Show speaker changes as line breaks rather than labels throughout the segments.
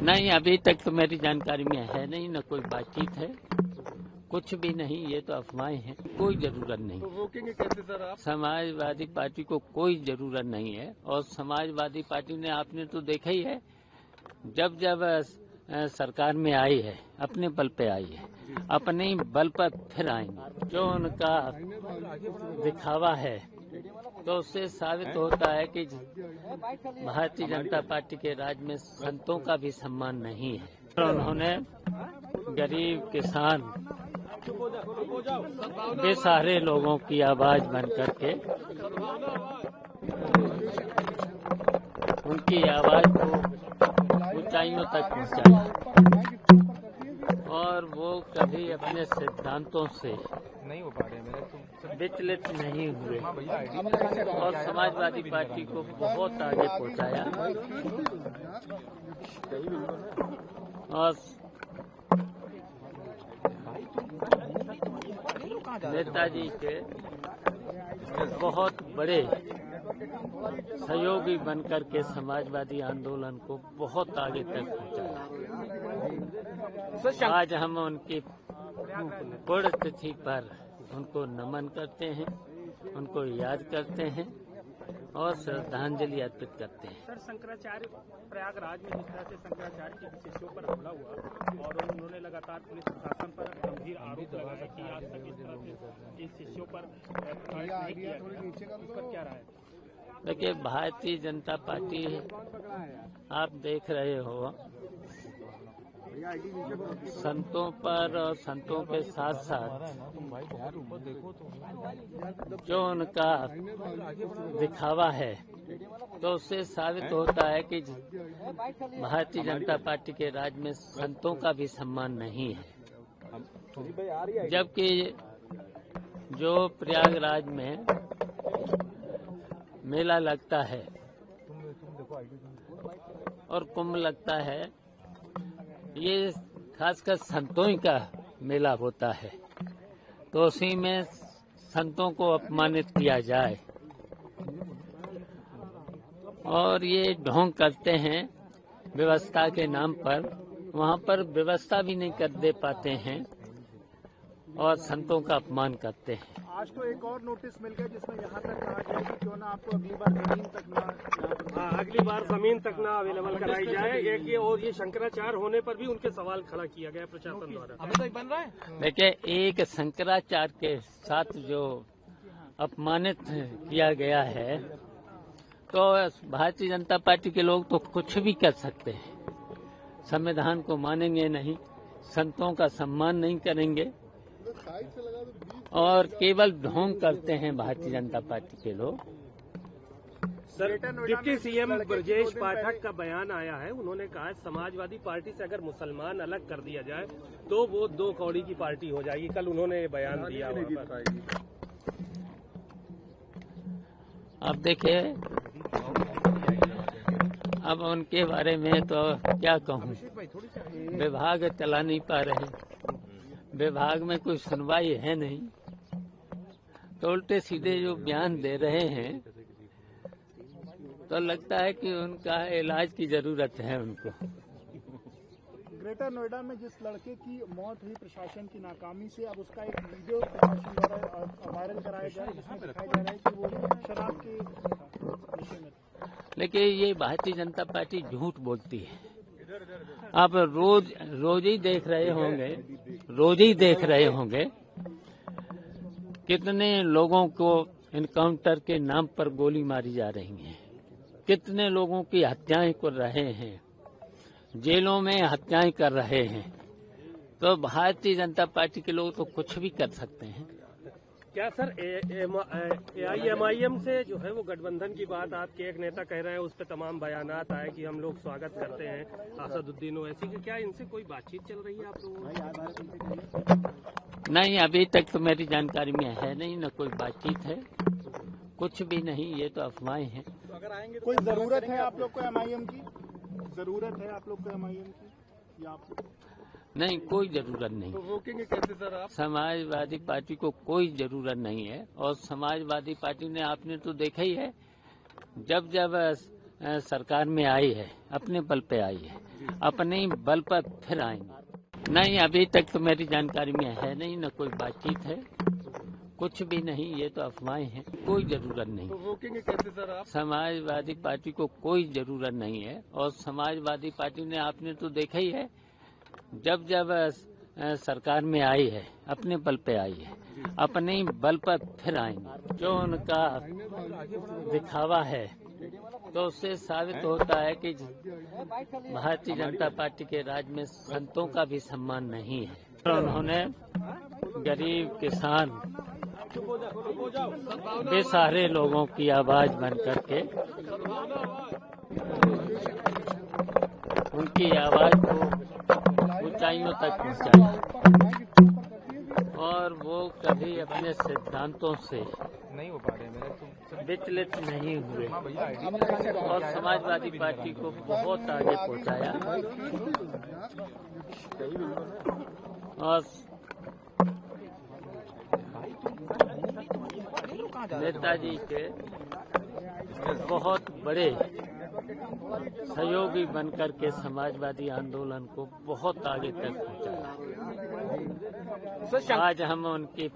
नहीं, अभी तक तो मेरी जानकारी में है नहीं, न कोई बातचीत है, कुछ भी नहीं। ये तो अफवाहें हैं, कोई जरूरत नहीं।
तो रोकेंगे कैसे सर आप?
समाजवादी पार्टी को कोई जरूरत नहीं है। और समाजवादी पार्टी ने, आपने तो देखा ही है, जब जब सरकार में आई है, अपने बल पे आई है, अपने ही बल पर फिर आएंगे। जो उनका दिखावा है तो उससे साबित होता है कि भारतीय जनता पार्टी के राज में संतों का भी सम्मान नहीं है। उन्होंने गरीब, किसान, बेसहारे लोगों की आवाज बन करके उनकी आवाज को ऊंचाइयों तक पहुंचाया और वो कभी अपने सिद्धांतों से
नहीं हो पा रहे
विचलित नहीं हुए और समाजवादी पार्टी को बहुत आगे पहुंचाया। और नेताजी के बहुत बड़े सहयोगी बनकर के समाजवादी आंदोलन को बहुत आगे तक पहुंचाया। आज हम उनकी पुण्यतिथि पर उनको नमन करते हैं, उनको याद करते हैं और श्रद्धांजलि अर्पित करते हैं।
सर, शंकराचार्य प्रयागराज में जिस तरह से शंकराचार्य के शिष्यों पर हमला हुआ और उन्होंने लगातार पुलिस प्रशासन पर गंभीर आरोप लगाया कि आज तक इस तरह से इन शिष्यों पर नहीं किया गया, उस पर क्या राय है?
देखिए, भारतीय जनता पार्टी आप देख रहे हो, संतों पर और संतों के साथ साथ जो उनका दिखावा है तो उससे साबित होता है कि भारतीय जनता पार्टी के राज में संतों का भी सम्मान नहीं है। जबकि जो प्रयागराज में मेला लगता है और कुंभ लगता है, ये खासकर संतों ही का मेला होता है, तो उसी में संतों को अपमानित किया जाए और ये ढोंग करते हैं व्यवस्था के नाम पर। वहाँ पर व्यवस्था भी नहीं कर दे पाते हैं और संतों का अपमान करते हैं।
आज तो एक और नोटिस मिल गया जिसमें यहाँ तक कहा गया कि क्यों ना आपको अगली बार जमीन तक ना अवेलेबल कराई जाए। एक ये और ये शंकराचार्य होने पर भी उनके सवाल खड़ा किया गया प्रशासन द्वारा।
अभी तक बन रहा है।
देखिए, एक शंकराचार्य के साथ जो अपमानित किया गया है, तो भारतीय जनता पार्टी के लोग तो कुछ भी कर सकते हैं। संविधान को मानेंगे नहीं, संतों का सम्मान नहीं करेंगे और केवल ढोंग करते हैं भारतीय जनता पार्टी के लोग।
Sir, deputy CM Brajesh Pathak का बयान आया है, उन्होंने कहा है समाजवादी पार्टी से अगर मुसलमान अलग कर दिया जाए तो वो दो कौड़ी की पार्टी हो जाएगी। कल उन्होंने ये बयान दिया। अब देखिए, अब उनके बारे में तो क्या कहूँ, विभाग चला नहीं पा रहे, विभाग में कोई सुनवाई है नहीं, तो उल्टे सीधे जो बयान दे रहे हैं तो लगता है कि उनका इलाज की जरूरत है उनको।
ग्रेटर नोएडा में जिस लड़के की मौत हुई प्रशासन की नाकामी से, अब उसका एक वीडियो प्रशासन द्वारा वायरल कराया जा रहा है जिसमें दिखाया जा रहा है कि वो शराब के नशे में।
लेकिन ये भारतीय जनता पार्टी झूठ बोलती है। आप रोज ही देख रहे होंगे कितने लोगों को इनकाउंटर के नाम पर गोली मारी जा रही है, कितने लोगों की हत्याएं कर रहे हैं, जेलों में हत्याएं कर रहे हैं। तो भारतीय जनता पार्टी के लोग तो कुछ भी कर सकते हैं।
क्या सर, AIMIM से जो है वो गठबंधन की बात आपके एक नेता कह रहे हैं, उस पर तमाम बयानात आए कि हम लोग स्वागत करते हैं असदुद्दीन ओवैसी की, क्या इनसे कोई बातचीत चल रही है आप लोगों?
नहीं, अभी तक तो मेरी जानकारी में है नहीं, न कोई बातचीत है, कुछ भी नहीं। ये तो अफवाहें हैं।
तो अगर आएंगे कोई जरूरत है आप लोग को MIM की? जरूरत है आप लोग को MIM की या आप?
नहीं, कोई जरूरत नहीं।
तो रोकेंगे कैसे सर आप?
समाजवादी पार्टी को कोई जरूरत नहीं है और समाजवादी पार्टी ने, आपने तो देखा ही है, जब जब सरकार में आई है, अपने बल पे आई है, अपने ही बल पर फिर आएंगे। नहीं, अभी तक तो मेरी जानकारी में है नहीं, न कोई बातचीत है, कुछ भी नहीं, ये तो अफवाहें हैं, कोई जरूरत नहीं।
तो रोकेंगे कैसे सर आप?
समाजवादी पार्टी को कोई जरूरत नहीं है, और समाजवादी पार्टी ने आपने तो देखा ही है, जब जब सरकार में आई है अपने बल पे आई है, अपने ही बल पर फिर आएंगे। जो उनका दिखावा है तो उससे साबित होता है कि भारतीय जनता पार्टी के राज में संतों का भी सम्मान नहीं है। और उन्होंने गरीब, किसान, बेसहारे लोगों की आवाज बन करके उनकी आवाज को ऊंचाइयों तक पहुंचाई, और वो कभी अपने सिद्धांतों से
नहीं हो पा रहे मेरे
विचलित नहीं हुए,
भैया
और समाजवादी पार्टी को बहुत आगे पहुंचाया। और नेताजी के बहुत बड़े सहयोगी बनकर के समाजवादी आंदोलन को बहुत आगे तक पहुंचाया। आज हम उनकी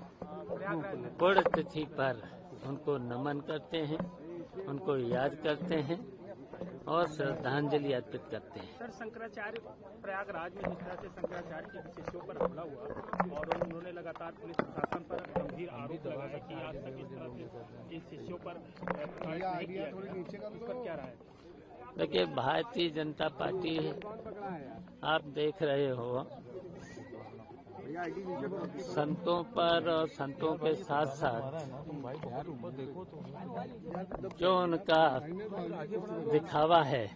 पुण्यतिथि पर उनको नमन करते हैं, उनको याद करते हैं और श्रद्धांजलि अर्पित करते हैं।
सर, शंकराचार्य प्रयागराज में जिस तरह से शंकराचार्य के शिष्यों पर हमला हुआ और उन्होंने लगातार पुलिस प्रशासन पर गंभीर आरोप लगाया कि आज तक इस तरह से इन शिष्यों पर प्रहार नहीं किया गया, उस पर क्या राय है?
देखिए, भारतीय जनता पार्टी आप देख रहे हो, संतों पर और संतों के साथ साथ जो उनका दिखावा है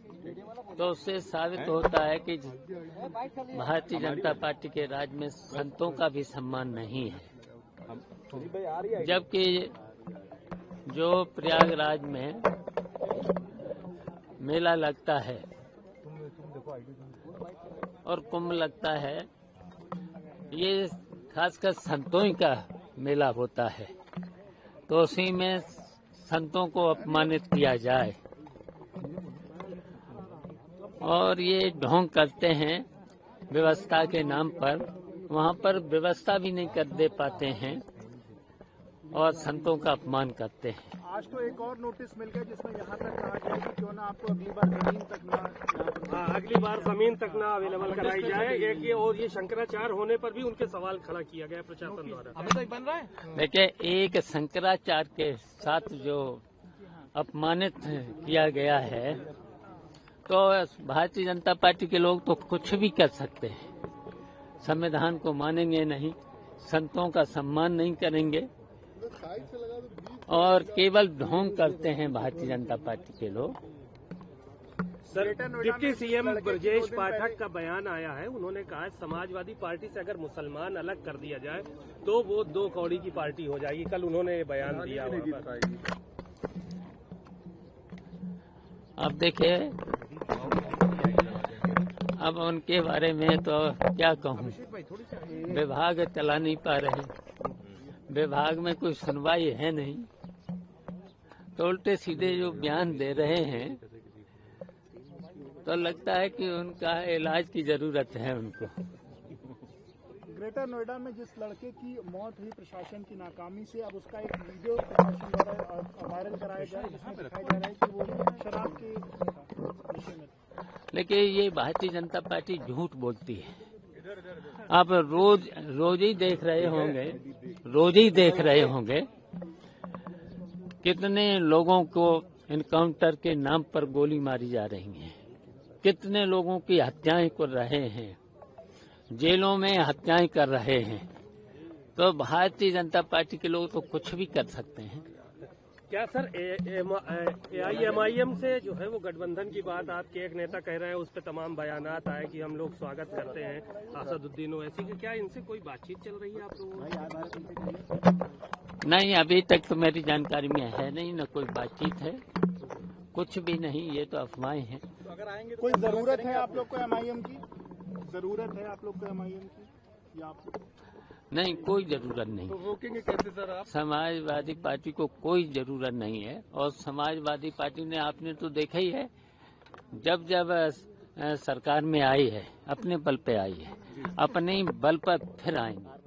तो उससे साबित होता है कि भारतीय जनता पार्टी के राज में संतों का भी सम्मान नहीं है। जबकि जो प्रयागराज में मेला लगता है और कुंभ लगता है, ये खासकर संतों ही का मेला होता है, तो उसी में संतों को अपमानित किया जाए और ये ढोंग करते हैं व्यवस्था के नाम पर, वहाँ पर व्यवस्था भी नहीं कर दे पाते हैं और संतों का अपमान करते हैं।
आज तो एक और नोटिस मिल गया जिसमें यहाँ तक कहा गया कि क्यों ना आपको अगली बार जमीन तक ना
अगली बार जमीन तक ना अवेलेबल कराई जाए। एक ये और ये शंकराचार्य होने पर भी उनके सवाल खड़ा किया गया प्रशासन द्वारा।
अभी तक बन रहा है।
देखिए, एक शंकराचार्य के साथ जो अपमानित किया गया है, तो भारतीय जनता पार्टी के लोग तो कुछ भी कर सकते हैं, संविधान को मानेंगे नहीं, संतों का सम्मान नहीं करेंगे और केवल ढोंग करते हैं भारतीय जनता पार्टी के लोग।
Sir, deputy CM Brajesh Pathak का बयान आया है, उन्होंने कहा समाजवादी पार्टी से अगर मुसलमान अलग कर दिया जाए तो वो दो कौड़ी की पार्टी हो जाएगी। कल उन्होंने ये बयान दिया।
अब देखिए, अब उनके बारे में तो क्या कहूँ, विभाग चला नहीं पा रहे, विभाग में कोई सुनवाई है नहीं, तो उल्टे सीधे जो बयान दे रहे हैं, तो लगता है कि उनका इलाज की जरूरत है उनको।
ग्रेटर नोएडा में जिस लड़के की मौत हुई प्रशासन की नाकामी से, अब उसका एक वीडियो प्रशासन द्वारा वायरल कराया जाए जिसमें दिखाया जा रहा है कि वो शराब के नशे में।
लेकिन ये भारतीय जनता पार्टी झूठ बोलती है। आप रोज ही देख रहे होंगे कितने लोगों को एनकाउंटर के नाम पर गोली मारी जा रही है, कितने लोगों की हत्याएं कर रहे हैं, जेलों में हत्याएं कर रहे हैं। तो भारतीय जनता पार्टी के लोग तो कुछ भी कर सकते हैं।
क्या सर AIMIM से जो है वो गठबंधन की बात आपके एक नेता कह रहे हैं, उस पर तमाम बयानात आए कि हम लोग स्वागत करते हैं असदुद्दीन ओवैसी की, क्या इनसे कोई बातचीत चल रही है आप लोगों?
नहीं,
अभी तक तो मेरी जानकारी में है नहीं, न कोई बातचीत है, कुछ भी नहीं, ये तो अफवाहें हैं।
कोई जरूरत है आप लोग को MIM की? जरूरत है आप लोग को MIM की या आप?
नहीं, कोई जरूरत नहीं।
तो रोकेंगे कैसे सर आप?
समाजवादी पार्टी को कोई जरूरत नहीं है, और समाजवादी पार्टी ने आपने तो देखा ही है, जब जब सरकार में आई है, अपने बल पे आई है, अपने ही बल पर फिर आएंगे।